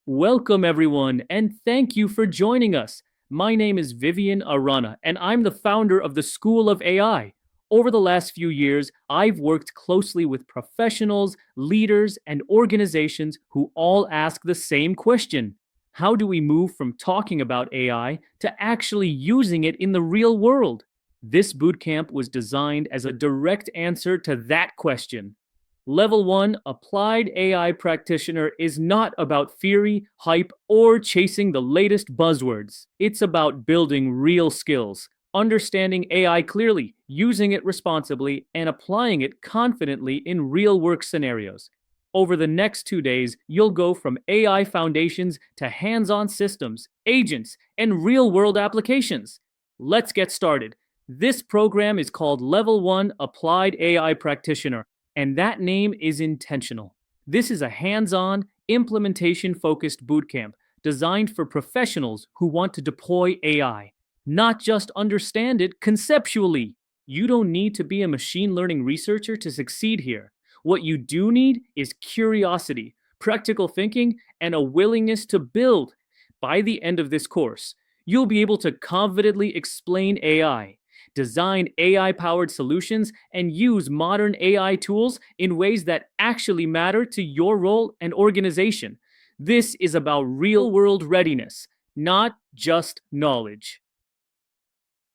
Welcome, everyone, and thank you for joining us. My name is Vivian Arana, and I'm the founder of the School of AI. Over the last few years, I've worked closely with professionals, leaders, and organizations who all ask the same question. How do we move from talking about AI to actually using it in the real world? This bootcamp was designed as a direct answer to that question. Level 1 Applied AI Practitioner is not about theory, hype, or chasing the latest buzzwords. It's about building real skills, understanding AI clearly, using it responsibly, and applying it confidently in real work scenarios. Over the next 2 days, you'll go from AI foundations to hands on systems, agents, and real world applications. Let's get started. This program is called Level 1 Applied AI Practitioner, and that name is intentional. This is a hands on, implementation focused bootcamp designed for professionals who want to deploy AI, not just understand it conceptually. You don't need to be a machine learning researcher to succeed here. What you do need is curiosity, practical thinking, and a willingness to build. By the end of this course, you'll be able to confidently explain AI, design AI powered solutions, and use modern AI tools in ways that actually matter to your role and organization. This is about real world readiness, not just knowledge.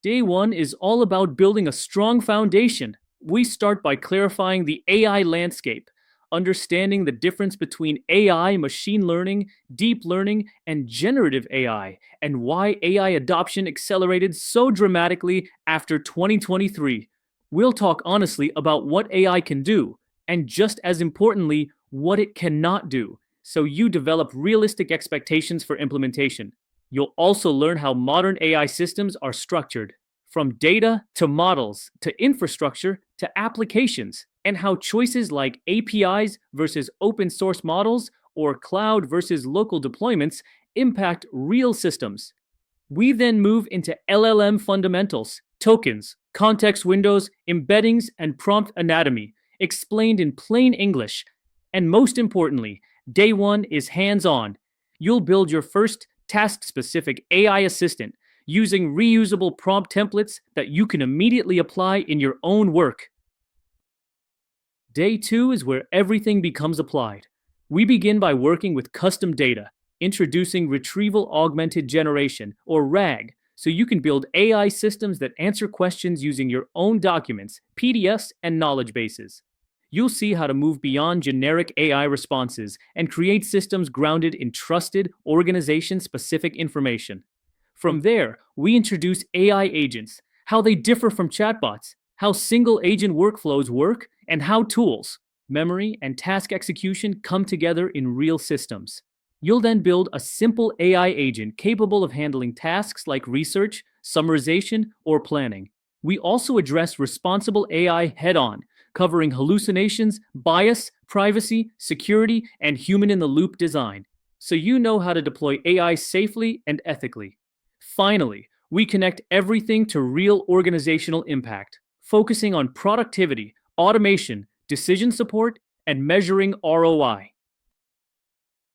Day one is all about building a strong foundation. We start by clarifying the AI landscape, understanding the difference between AI, machine learning, deep learning, and generative AI, and why AI adoption accelerated so dramatically after 2023. We'll talk honestly about what AI can do, and just as importantly, what it cannot do, so you develop realistic expectations for implementation. You'll also learn how modern AI systems are structured, from data to models to infrastructure to applications, and how choices like APIs versus open source models or cloud versus local deployments impact real systems. We then move into LLM fundamentals, tokens, context windows, embeddings, and prompt anatomy, explained in plain English. And most importantly, day one is hands on. You'll build your first task specific AI assistant using reusable prompt templates that you can immediately apply in your own work. Day two is where everything becomes applied. We begin by working with custom data, introducing retrieval augmented generation, or RAG, so you can build AI systems that answer questions using your own documents, PDFs, and knowledge bases. You'll see how to move beyond generic AI responses and create systems grounded in trusted, organization specific information. From there, we introduce AI agents, how they differ from chatbots, how single agent workflows work, and how tools, memory, and task execution come together in real systems. You'll then build a simple AI agent capable of handling tasks like research, summarization, or planning. We also address responsible AI head on, covering hallucinations, bias, privacy, security, and human in the loop design, so you know how to deploy AI safely and ethically. Finally, we connect everything to real organizational impact, focusing on productivity, automation, decision support, and measuring ROI.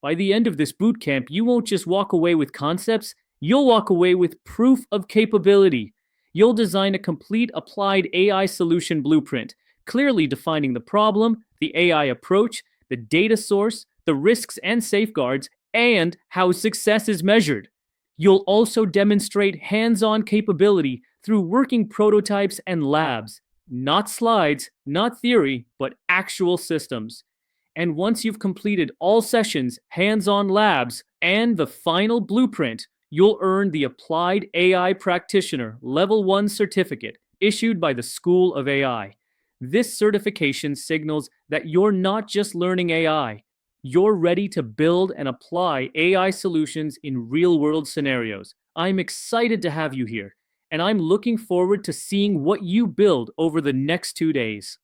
By the end of this bootcamp, you won't just walk away with concepts, you'll walk away with proof of capability. You'll design a complete applied AI solution blueprint, clearly defining the problem, the AI approach, the data source, the risks and safeguards, and how success is measured. You'll also demonstrate hands-on capability through working prototypes and labs. Not slides, not theory, but actual systems. And once you've completed all sessions, hands-on labs, and the final blueprint, you'll earn the Applied AI Practitioner Level 1 certificate issued by the School of AI. This certification signals that you're not just learning AI, you're ready to build and apply AI solutions in real-world scenarios. I'm excited to have you here, and I'm looking forward to seeing what you build over the next 2 days.